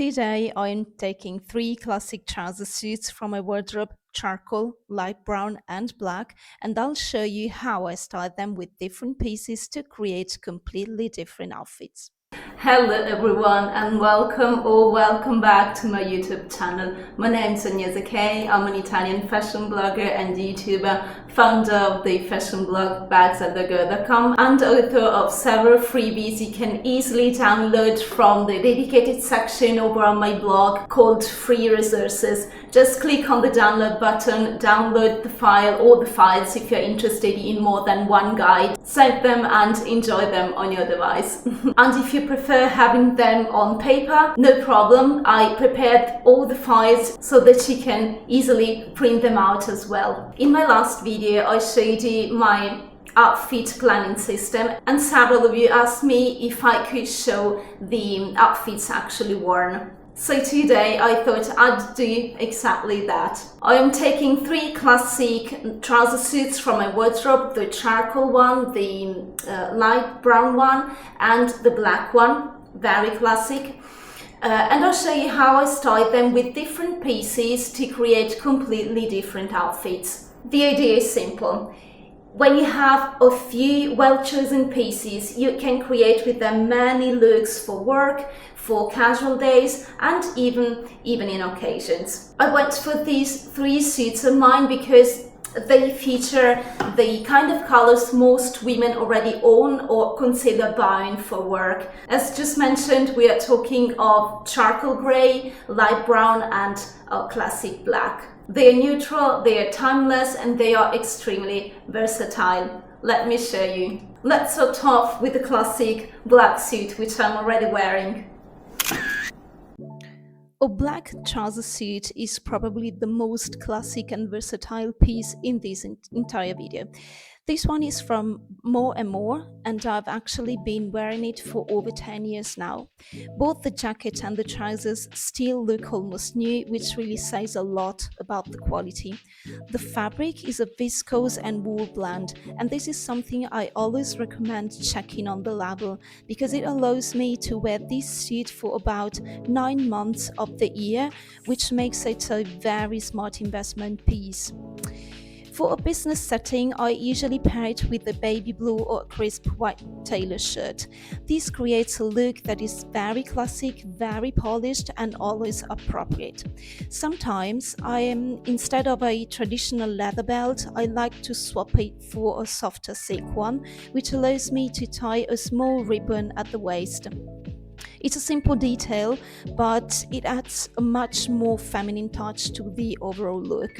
Today I'm taking three classic trouser suits from my wardrobe: charcoal, light brown, and black, and I'll show you how I style them with different pieces to create completely different outfits. Hello everyone and welcome back to my YouTube channel. My name is Agnese Kay. I'm an Italian fashion blogger and YouTuber, founder of the fashion blog bagsandthegirl.com and author of several freebies you can easily download from the dedicated section over on my blog called Free Resources. Just click on the download button, download the file or the files if you're interested in more than one guide, save them and enjoy them on your device. And if you prefer having them on paper, no problem. I prepared all the files so that you can easily print them out as well. In my last video, I showed you my outfit planning system and several of you asked me if I could show the outfits actually worn. So today I thought I'd do exactly that. I am taking three classic trouser suits from my wardrobe: the charcoal one, the light brown one, and the black one, very classic. And I'll show you how I style them with different pieces to create completely different outfits. The idea is simple. When you have a few well-chosen pieces, you can create with them many looks for work, for casual days, and even in occasions. I went for these three suits of mine because they feature the kind of colors most women already own or consider buying for work. As just mentioned, we are talking of charcoal grey, light brown, and classic black. They are neutral, they are timeless, and they are extremely versatile. Let me show you. Let's start off with the classic black suit, which I'm already wearing. A black trouser suit is probably the most classic and versatile piece in this entire video. This one is from More and More, and I've actually been wearing it for over 10 years now. Both the jacket and the trousers still look almost new, which really says a lot about the quality. The fabric is a viscose and wool blend, and this is something I always recommend checking on the label because it allows me to wear this suit for about 9 months of the year, which makes it a very smart investment piece. For a business setting, I usually pair it with a baby blue or crisp white tailor shirt. This creates a look that is very classic, very polished, and always appropriate. Sometimes instead of a traditional leather belt, I like to swap it for a softer silk one, which allows me to tie a small ribbon at the waist. It's a simple detail, but it adds a much more feminine touch to the overall look.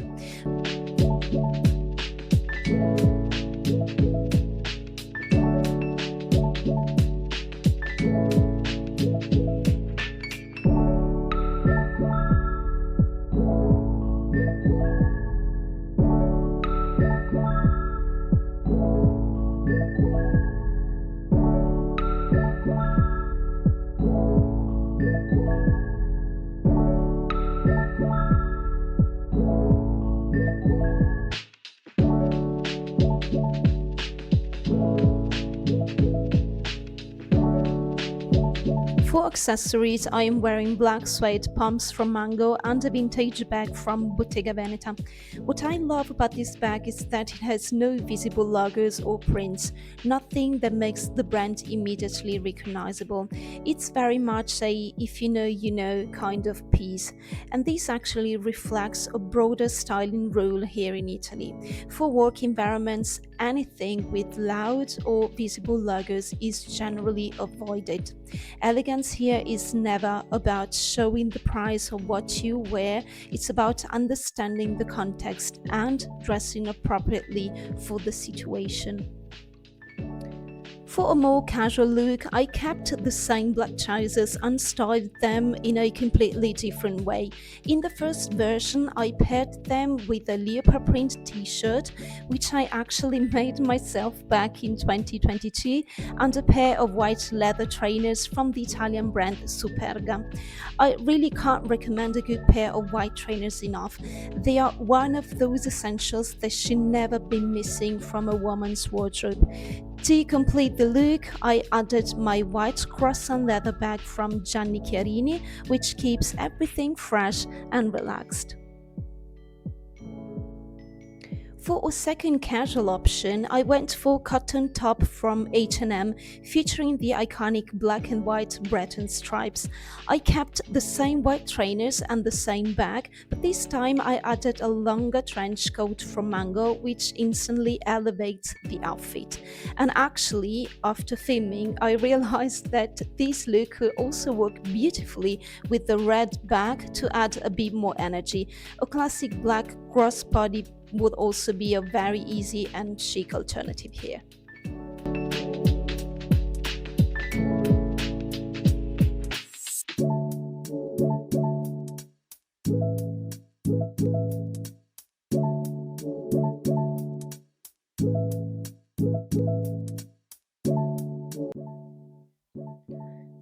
For accessories, I am wearing black suede pumps from Mango and a vintage bag from Bottega Veneta. What I love about this bag is that it has no visible logos or prints, nothing that makes the brand immediately recognizable. It's very much a if you know, you know kind of piece, and this actually reflects a broader styling rule here in Italy. For work environments, anything with loud or visible logos is generally avoided. Elegance here is never about showing the price of what you wear, it's about understanding the context and dressing appropriately for the situation. For a more casual look, I kept the same black trousers and styled them in a completely different way. In the first version, I paired them with a leopard print t-shirt, which I actually made myself back in 2022, and a pair of white leather trainers from the Italian brand Superga. I really can't recommend a good pair of white trainers enough. They are one of those essentials that should never be missing from a woman's wardrobe. To complete the look, I added my white croissant leather bag from Gianni Chiarini, which keeps everything fresh and relaxed. For a second casual option, I went for cotton top from H&M featuring the iconic black and white Breton stripes. I kept the same white trainers and the same bag, but this time I added a longer trench coat from Mango, which instantly elevates the outfit. And actually, after filming, I realized that this look could also work beautifully with the red bag to add a bit more energy. A classic black crossbody would also be a very easy and chic alternative here.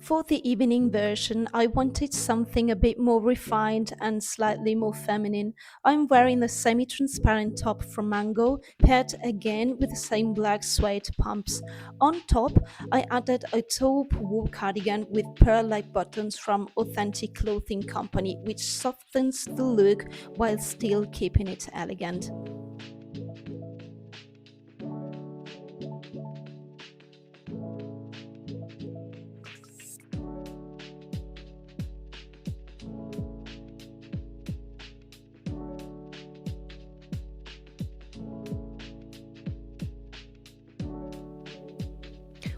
For the evening version, I wanted something a bit more refined and slightly more feminine. I'm wearing a semi-transparent top from Mango, paired again with the same black suede pumps. On top, I added a taupe wool cardigan with pearl-like buttons from Authentic Clothing Company, which softens the look while still keeping it elegant.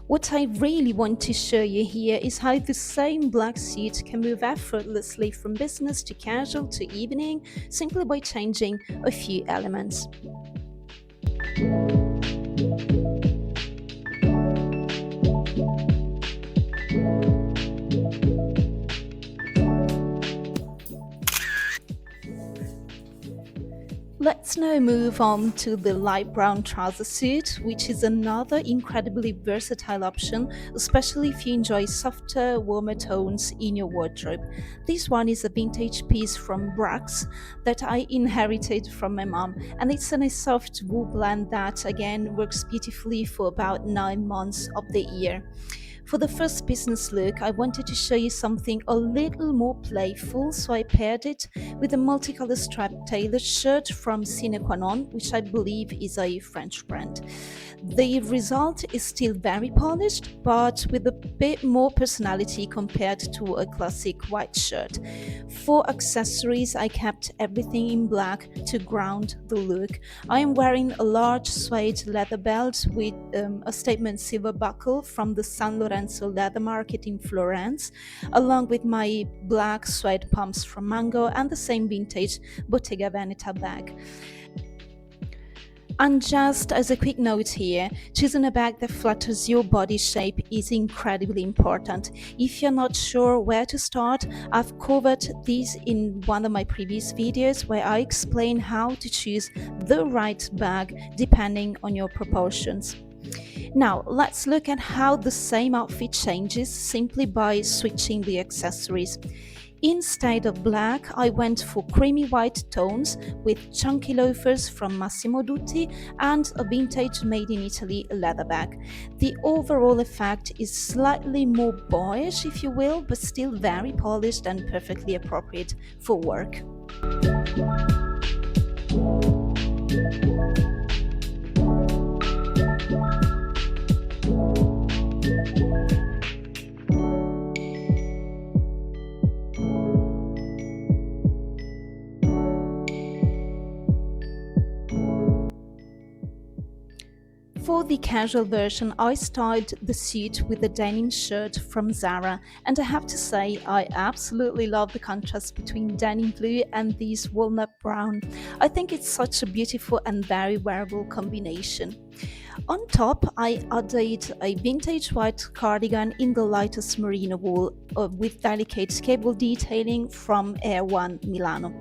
What I really want to show you here is how the same black suit can move effortlessly from business to casual to evening simply by changing a few elements. Let's now move on to the light brown trouser suit, which is another incredibly versatile option, especially if you enjoy softer, warmer tones in your wardrobe. This one is a vintage piece from Brax that I inherited from my mom, and it's in a soft wool blend that again works beautifully for about 9 months of the year. For the first business look, I wanted to show you something a little more playful, so I paired it with a multicolor striped tailored shirt from Sine Qua Non, which I believe is a French brand. The result is still very polished, but with a bit more personality compared to a classic white shirt. For accessories, I kept everything in black to ground the look. I am wearing a large suede leather belt with a statement silver buckle from the San Lorenzo Leather Market in Florence, along with my black suede pumps from Mango and the same vintage Bottega Veneta bag. And just as a quick note here, choosing a bag that flatters your body shape is incredibly important. If you're not sure where to start, I've covered this in one of my previous videos where I explain how to choose the right bag depending on your proportions. Now, let's look at how the same outfit changes simply by switching the accessories. Instead of black, I went for creamy white tones with chunky loafers from Massimo Dutti and a vintage made in Italy leather bag. The overall effect is slightly more boyish, if you will, but still very polished and perfectly appropriate for work. For the casual version, I styled the suit with a denim shirt from Zara, and I have to say I absolutely love the contrast between denim blue and this walnut brown. I think it's such a beautiful and very wearable combination. On top, I added a vintage white cardigan in the lightest merino wool with delicate cable detailing from Air One Milano.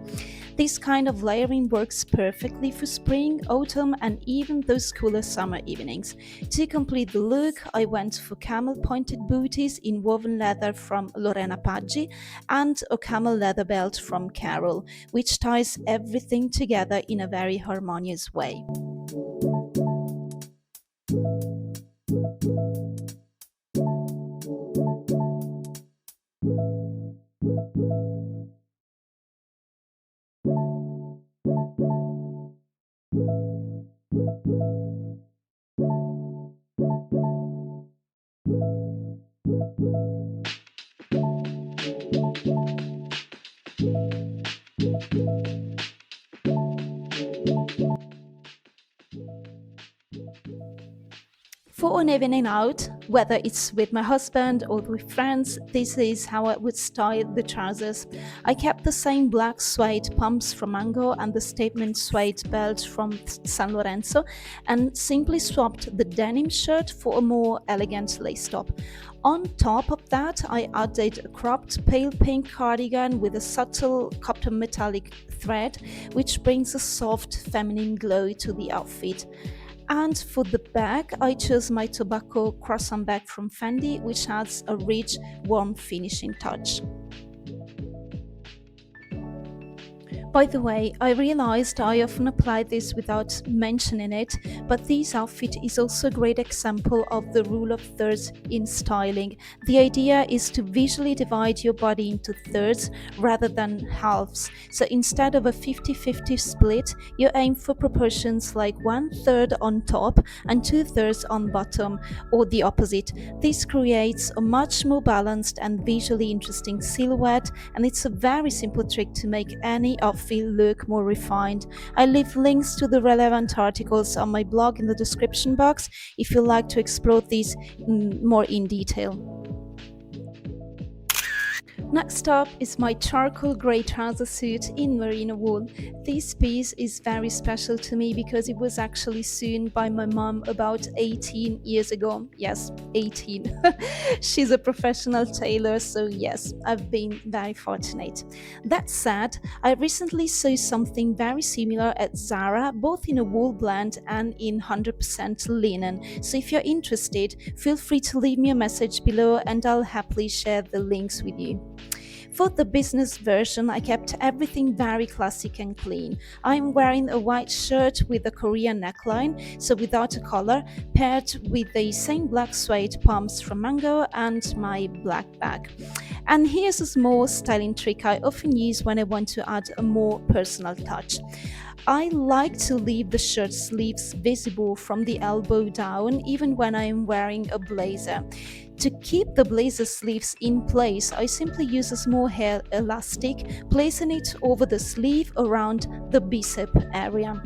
This kind of layering works perfectly for spring, autumn, and even those cooler summer evenings. To complete the look, I went for camel pointed booties in woven leather from Lorena Paggi and a camel leather belt from Carol, which ties everything together in a very harmonious way. For an evening out, whether it's with my husband or with friends, this is how I would style the trousers. I kept the same black suede pumps from Mango and the statement suede belt from San Lorenzo and simply swapped the denim shirt for a more elegant lace top. On top of that, I added a cropped pale pink cardigan with a subtle copper metallic thread, which brings a soft feminine glow to the outfit. And for the bag, I chose my tobacco croissant bag from Fendi, which adds a rich, warm finishing touch. By the way, I realized I often apply this without mentioning it, but this outfit is also a great example of the rule of thirds in styling. The idea is to visually divide your body into thirds rather than halves. So instead of a 50-50 split, you aim for proportions like 1/3 on top and 2/3 on bottom, or the opposite. This creates a much more balanced and visually interesting silhouette, and it's a very simple trick to make any outfit look more refined. I leave links to the relevant articles on my blog in the description box if you'd like to explore these more in detail. Next up is my charcoal grey trouser suit in merino wool. This piece is very special to me because it was actually sewn by my mom about 18 years ago. Yes, 18. She's a professional tailor, so yes, I've been very fortunate. That said, I recently saw something very similar at Zara, both in a wool blend and in 100% linen. So if you're interested, feel free to leave me a message below and I'll happily share the links with you. For the business version, I kept everything very classic and clean. I'm wearing a white shirt with a Korean neckline, so without a collar, paired with the same black suede pumps from Mango and my black bag. And here's a small styling trick I often use when I want to add a more personal touch. I like to leave the shirt sleeves visible from the elbow down, even when I am wearing a blazer. To keep the blazer sleeves in place, I simply use a small hair elastic, placing it over the sleeve around the bicep area.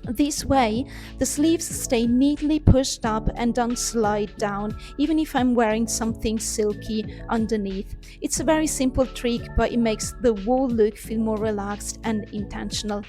This way, the sleeves stay neatly pushed up and don't slide down, even if I'm wearing something silky underneath. It's a very simple trick, but it makes the whole look feel more relaxed and intentional.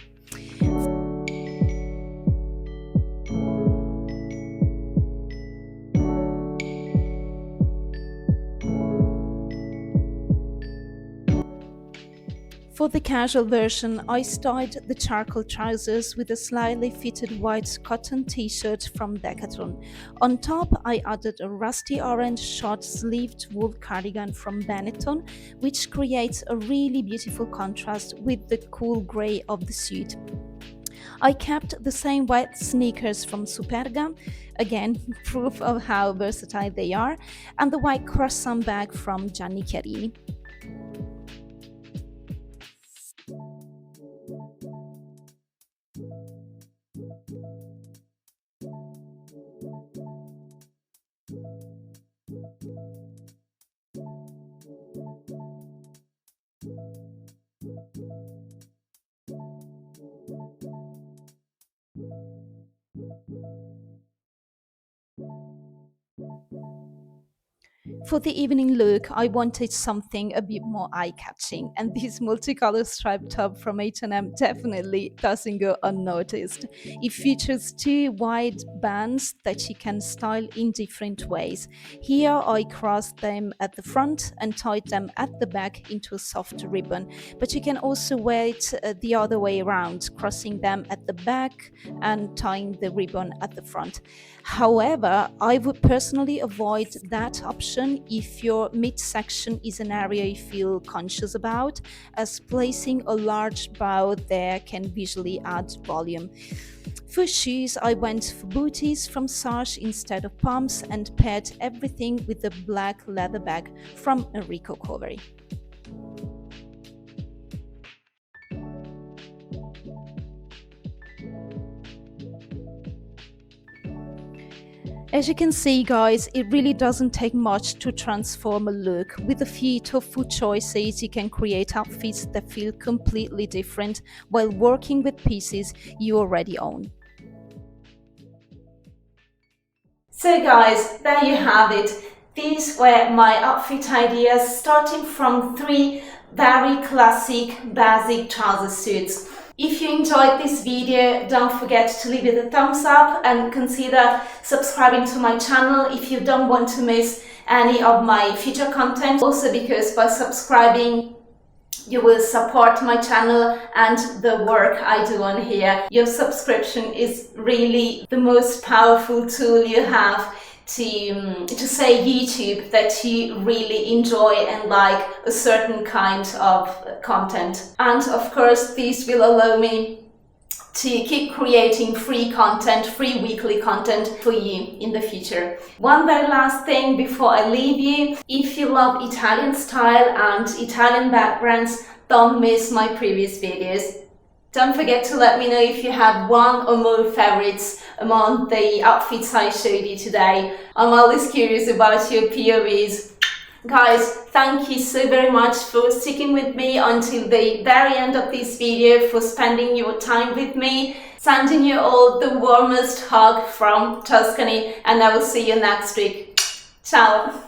For the casual version, I styled the charcoal trousers with a slightly fitted white cotton t-shirt from Decathlon. On top, I added a rusty orange short-sleeved wool cardigan from Benetton, which creates a really beautiful contrast with the cool grey of the suit. I kept the same white sneakers from Superga, again, proof of how versatile they are, and the white croissant bag from Gianni Chiarini. For the evening look, I wanted something a bit more eye-catching, and this multicolored striped top from H&M definitely doesn't go unnoticed. It features two wide bands that you can style in different ways. Here I crossed them at the front and tied them at the back into a soft ribbon, but you can also wear it the other way around, crossing them at the back and tying the ribbon at the front. However, I would personally avoid that option if your midsection is an area you feel conscious about, as placing a large bow there can visually add volume. For shoes, I went for booties from Sarge instead of pumps and paired everything with a black leather bag from Enrico Coveri. As you can see, guys, it really doesn't take much to transform a look. With a few thoughtful choices, you can create outfits that feel completely different while working with pieces you already own. So guys, there you have it. These were my outfit ideas, starting from 3 very classic basic trouser suits. If you enjoyed this video, don't forget to leave it a thumbs up and consider subscribing to my channel if you don't want to miss any of my future content. Also because by subscribing, you will support my channel and the work I do on here. Your subscription is really the most powerful tool you have to say YouTube that you really enjoy and like a certain kind of content. And of course, this will allow me to keep creating free content, free weekly content for you in the future. One very last thing before I leave you. If you love Italian style and Italian backgrounds, don't miss my previous videos. Don't forget to let me know if you have one or more favorites among the outfits I showed you today. I'm always curious about your POVs. Guys, thank you so very much for sticking with me until the very end of this video, for spending your time with me. Sending you all the warmest hug from Tuscany, and I will see you next week. Ciao!